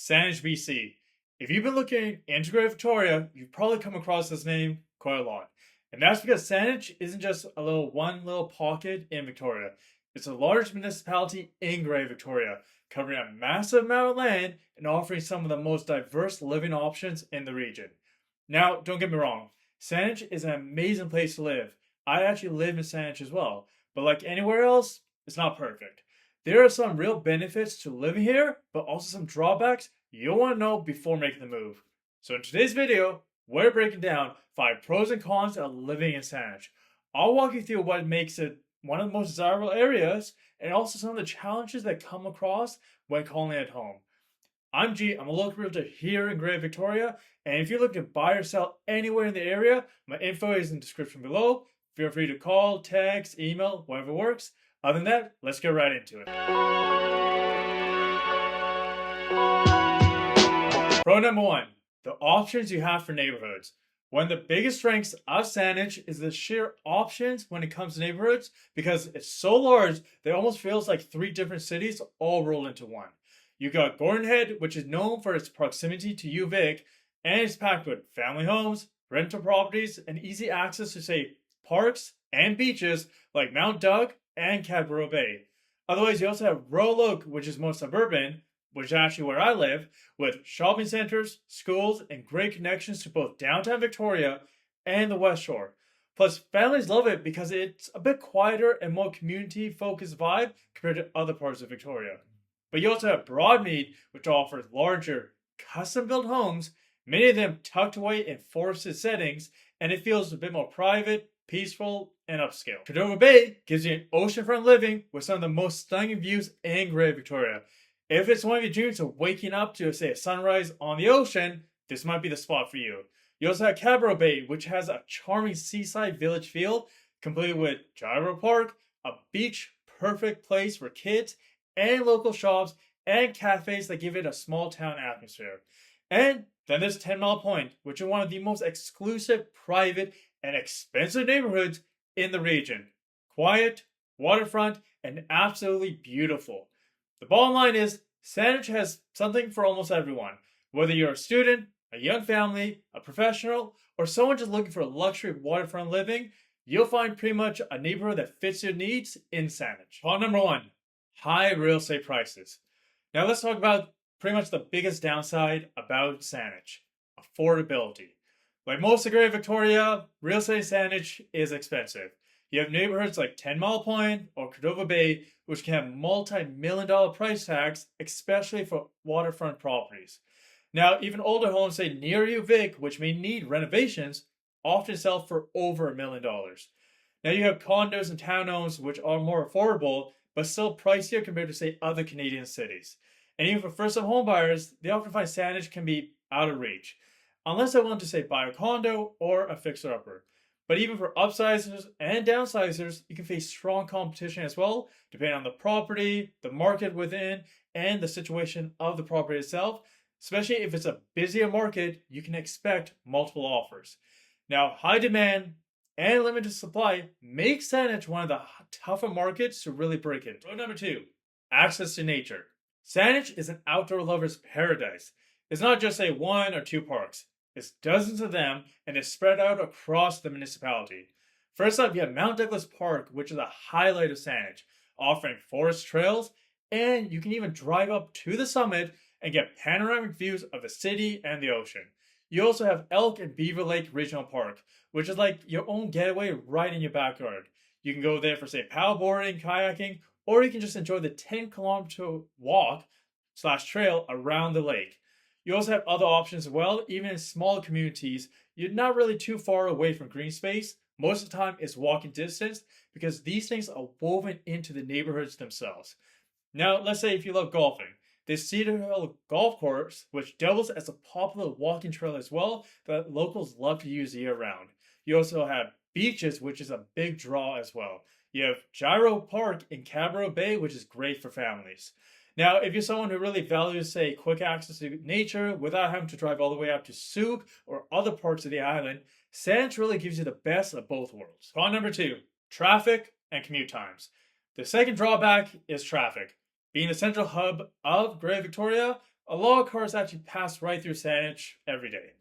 Saanich, BC. If you've been looking into Greater Victoria, you've probably come across this name quite a lot. And that's because Saanich isn't just one little pocket in Victoria. It's a large municipality in Greater Victoria, covering a massive amount of land and offering some of the most diverse living options in the region. Now, don't get me wrong, Saanich is an amazing place to live. I actually live in Saanich as well, but like anywhere else, it's not perfect. There are some real benefits to living here, but also some drawbacks you'll want to know before making the move. So in today's video, we're breaking down 5 pros and cons of living in Saanich. I'll walk you through what makes it one of the most desirable areas and also some of the challenges that come across when calling it home. I'm G, I'm a local realtor here in Greater Victoria, and if you're looking to buy or sell anywhere in the area, my info is in the description below. Feel free to call, text, email, whatever works. Other than that, let's get right into it. Pro number 1, the options you have for neighborhoods. One of the biggest strengths of Saanich is the sheer options when it comes to neighborhoods because it's so large that it almost feels like 3 different cities all rolled into one. You got Gordon Head, which is known for its proximity to UVic, and it's packed with family homes, rental properties, and easy access to, say, parks and beaches like Mount Doug and Cadboro Bay. Otherwise, you also have Royal Oak, which is more suburban, which is actually where I live, with shopping centers, schools, and great connections to both downtown Victoria and the West Shore. Plus, families love it because it's a bit quieter and more community-focused vibe compared to other parts of Victoria. But you also have Broadmead, which offers larger, custom-built homes, many of them tucked away in forested settings, and it feels a bit more private, peaceful, and upscale. Cordova Bay gives you an oceanfront living with some of the most stunning views in Greater Victoria. If it's one of your dreams of waking up to, say, a sunrise on the ocean, this might be the spot for you. You also have Cadboro Bay, which has a charming seaside village feel, completed with gyro park, a beach-perfect place for kids, and local shops and cafes that give it a small town atmosphere. And then there's 10 Mile Point, which is one of the most exclusive, private, and expensive neighborhoods in the region. Quiet, waterfront, and absolutely beautiful. The bottom line is, Saanich has something for almost everyone. Whether you're a student, a young family, a professional, or someone just looking for luxury waterfront living, you'll find pretty much a neighborhood that fits your needs in Saanich. Point number 1, high real estate prices. Now let's talk about pretty much the biggest downside about Saanich, affordability. Like most of Greater Victoria, real estate in Saanich is expensive. You have neighborhoods like 10 Mile Point or Cordova Bay, which can have multi-million-dollar price tags, especially for waterfront properties. Now, even older homes, say near UVic, which may need renovations, often sell for over $1 million. Now, you have condos and townhomes, which are more affordable, but still pricier compared to, say, other Canadian cities. And even for first-time homebuyers, they often find Saanich can be out of reach, unless they want to, say, buy a condo or a fixer-upper. But even for upsizers and downsizers, you can face strong competition as well, depending on the property, the market within, and the situation of the property itself. Especially if it's a busier market, you can expect multiple offers. Now, high demand and limited supply makes Saanich one of the tougher markets to really break into. Road number 2, access to nature. Saanich is an outdoor lover's paradise. It's not just, say, 1 or 2 parks. It's dozens of them, and they're spread out across the municipality. First up, you have Mount Douglas Park, which is a highlight of Saanich, offering forest trails, and you can even drive up to the summit and get panoramic views of the city and the ocean. You also have Elk and Beaver Lake Regional Park, which is like your own getaway right in your backyard. You can go there for, say, paddleboarding, kayaking, or you can just enjoy the 10-kilometer walk/trail around the lake. You also have other options as well. Even in small communities, you're not really too far away from green space. Most of the time, it's walking distance because these things are woven into the neighborhoods themselves. Now, let's say if you love golfing, there's Cedar Hill Golf Course, which doubles as a popular walking trail as well that locals love to use year-round. You also have beaches, which is a big draw as well. You have Gyro Park in Cadboro Bay, which is great for families. Now, if you're someone who really values, say, quick access to nature without having to drive all the way out to Souk or other parts of the island, Saanich really gives you the best of both worlds. Con number 2, traffic and commute times. The second drawback is traffic. Being the central hub of Greater Victoria, a lot of cars actually pass right through Saanich every day.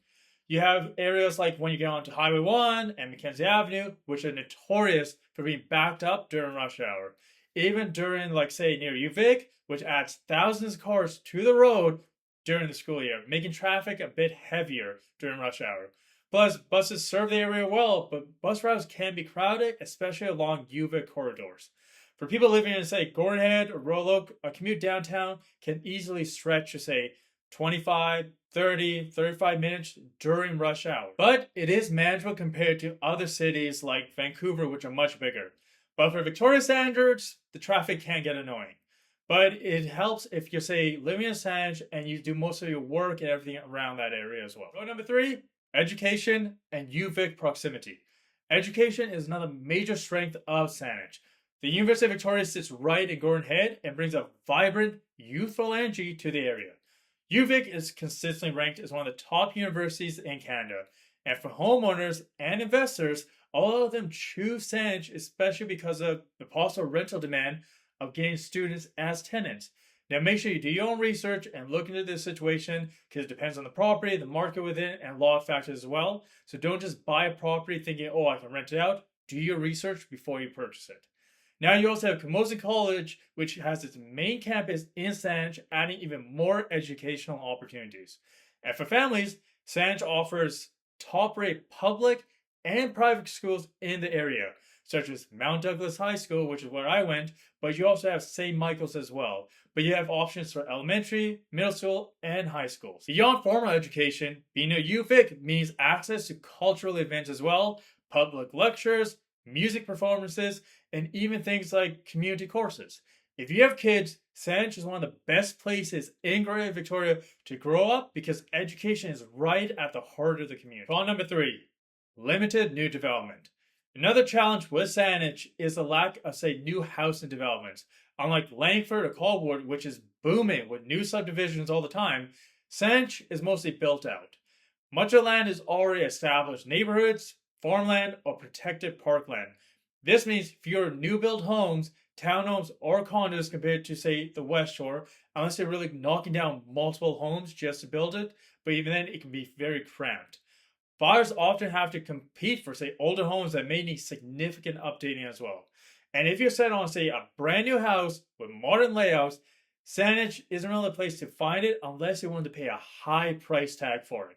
You have areas like when you get onto Highway 1 and Mackenzie Avenue, which are notorious for being backed up during rush hour. Even during, like, say, near UVic, which adds thousands of cars to the road during the school year, making traffic a bit heavier during rush hour. Plus, buses serve the area well, but bus routes can be crowded, especially along UVic corridors. For people living in, say, Gordon Head or Royal Oak, a commute downtown can easily stretch to, say, 25, 30, 35 minutes during rush hour. But it is manageable compared to other cities like Vancouver, which are much bigger. But for Victoria standards, the traffic can get annoying. But it helps if you're, say, living in Saanich and you do most of your work and everything around that area as well. Number 3, education and UVic proximity. Education is another major strength of Saanich. The University of Victoria sits right in Gordon Head and brings a vibrant, youthful energy to the area. UVic is consistently ranked as one of the top universities in Canada, and for homeowners and investors, a lot of them choose Saanich especially because of the possible rental demand of getting students as tenants. Now make sure you do your own research and look into this situation because it depends on the property, the market within, and a lot of factors as well. So don't just buy a property thinking, oh, I can rent it out. Do your research before you purchase it. Now you also have Camosun College, which has its main campus in Saanich, adding even more educational opportunities. And for families, Saanich offers top-rate public and private schools in the area, such as Mount Douglas High School, which is where I went, but you also have St. Michael's as well. But you have options for elementary, middle school, and high schools. Beyond formal education, being a UVic means access to cultural events as well, public lectures, music performances, and even things like community courses. If you have kids, Saanich is one of the best places in Greater Victoria to grow up because education is right at the heart of the community. Problem number 3, limited new development. Another challenge with Saanich is the lack of, say, new housing developments. Unlike Langford or Colwood, which is booming with new subdivisions all the time, Saanich is mostly built out. Much of the land is already established neighborhoods, farmland, or protected parkland. This means fewer new build homes, townhomes, or condos compared to, say, the West Shore, unless they're really knocking down multiple homes just to build it, but even then it can be very cramped. Buyers often have to compete for, say, older homes that may need significant updating as well. And if you're set on, say, a brand new house with modern layouts, Saanich isn't really a place to find it unless you're willing to pay a high price tag for it.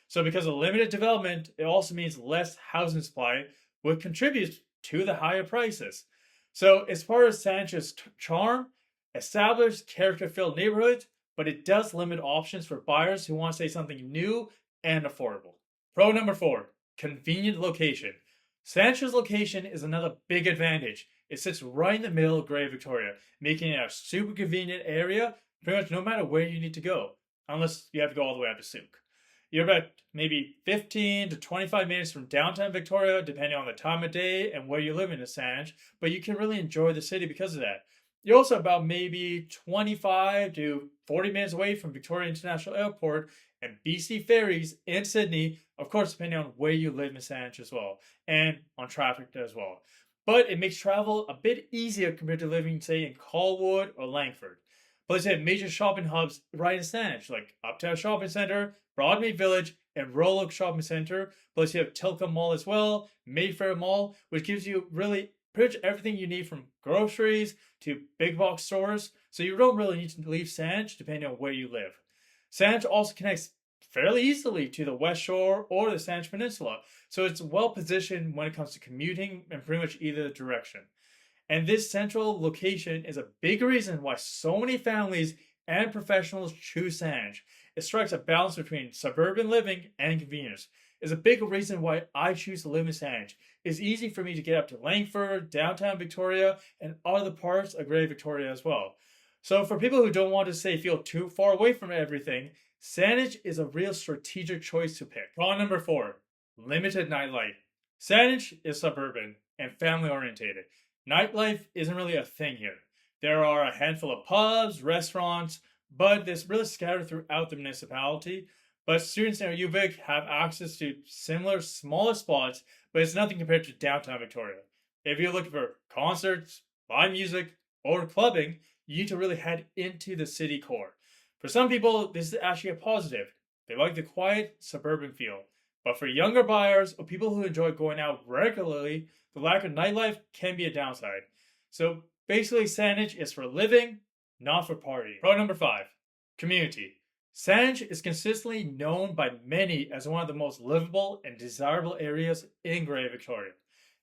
So because of limited development, it also means less housing supply, which contributes to the higher prices. So as far as Saanich's charm, established character-filled neighborhoods, but it does limit options for buyers who want to say something new and affordable. Pro number 4, convenient location. Saanich's location is another big advantage. It sits right in the middle of Greater Victoria, making it a super convenient area pretty much no matter where you need to go, unless you have to go all the way out to Souk. You're about maybe 15 to 25 minutes from downtown Victoria, depending on the time of day and where you live in Saanich, but you can really enjoy the city because of that. You're also about maybe 25 to 40 minutes away from Victoria International Airport and BC Ferries in Sydney, of course, depending on where you live in Saanich as well, and on traffic as well. But it makes travel a bit easier compared to living, say, in Colwood or Langford. Plus, you have major shopping hubs right in Saanich, like Uptown Shopping Centre, Broadmead Village, and Royal Oak Shopping Centre. Plus, you have Tilcombe Mall as well, Mayfair Mall, which gives you really pretty much everything you need from groceries to big box stores. So you don't really need to leave Saanich depending on where you live. Saanich also connects fairly easily to the West Shore or the Saanich Peninsula, so it's well positioned when it comes to commuting in pretty much either direction. And this central location is a big reason why so many families and professionals choose Saanich. It strikes a balance between suburban living and convenience. It's a big reason why I choose to live in Saanich. It's easy for me to get up to Langford, downtown Victoria, and other parts of Greater Victoria as well. So for people who don't want to say feel too far away from everything, Saanich is a real strategic choice to pick. Problem number 4, limited nightlife. Saanich is suburban and family orientated. Nightlife isn't really a thing here. There are a handful of pubs, restaurants, but it's really scattered throughout the municipality. But students in UVic have access to similar smaller spots, but it's nothing compared to downtown Victoria. If you're looking for concerts, live music, or clubbing, you need to really head into the city core. For some people, this is actually a positive. They like the quiet, suburban feel. But for younger buyers or people who enjoy going out regularly, the lack of nightlife can be a downside. So basically, Saanich is for living, not for partying. Pro number 5, community. Saanich is consistently known by many as one of the most livable and desirable areas in Greater Victoria.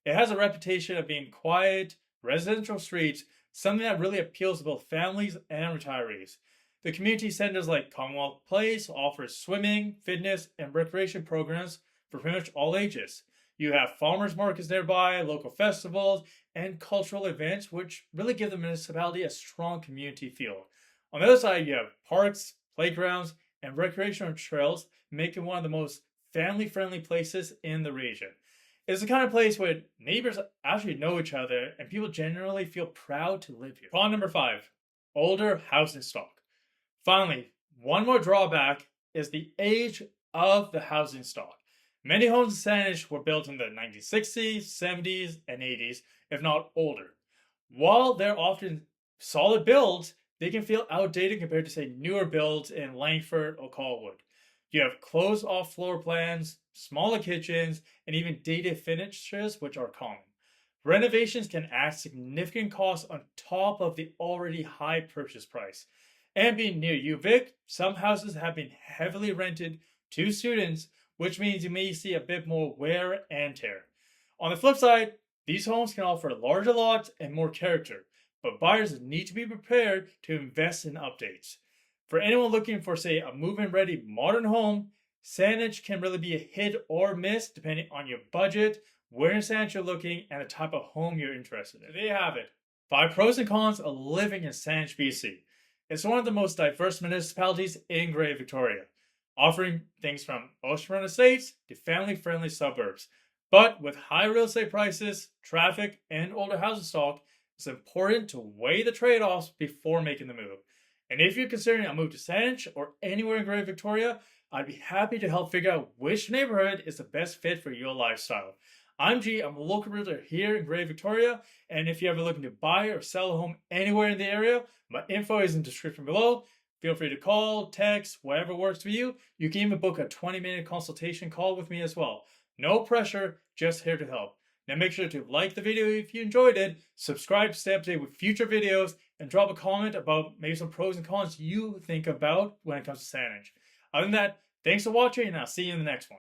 It has a reputation of being quiet, residential streets, something that really appeals to both families and retirees. The community centers like Commonwealth Place offers swimming, fitness, and recreation programs for pretty much all ages. You have farmers markets nearby, local festivals, and cultural events, which really give the municipality a strong community feel. On the other side, you have parks, playgrounds, and recreational trails, making one of the most family-friendly places in the region. It's the kind of place where neighbors actually know each other and people generally feel proud to live here. Problem number 5, older housing stock. Finally, one more drawback is the age of the housing stock. Many homes in Saanich were built in the 1960s, 70s, and 80s, if not older. While they're often solid builds, they can feel outdated compared to, say, newer builds in Langford or Colwood. You have closed-off floor plans, smaller kitchens, and even dated finishes, which are common. Renovations can add significant costs on top of the already high purchase price. And being near UVic, some houses have been heavily rented to students, which means you may see a bit more wear and tear. On the flip side, these homes can offer larger lots and more character, but buyers need to be prepared to invest in updates. For anyone looking for, say, a move-in ready modern home, Saanich can really be a hit or miss depending on your budget, where in Saanich you're looking, and the type of home you're interested in. There you have it. 5 pros and cons of living in Saanich, BC. It's one of the most diverse municipalities in Greater Victoria, offering things from oceanfront estates to family-friendly suburbs. But with high real estate prices, traffic, and older housing stock, it's important to weigh the trade-offs before making the move. And if you're considering a move to Saanich or anywhere in Greater Victoria, I'd be happy to help figure out which neighborhood is the best fit for your lifestyle. I'm G, I'm a local realtor here in Greater Victoria, and if you're ever looking to buy or sell a home anywhere in the area, my info is in the description below. Feel free to call, text, whatever works for you. You can even book a 20-minute consultation call with me as well. No pressure, just here to help. Now make sure to like the video if you enjoyed it, subscribe to stay updated with future videos, and drop a comment about maybe some pros and cons you think about when it comes to Saanich. Other than that, thanks for watching, and I'll see you in the next one.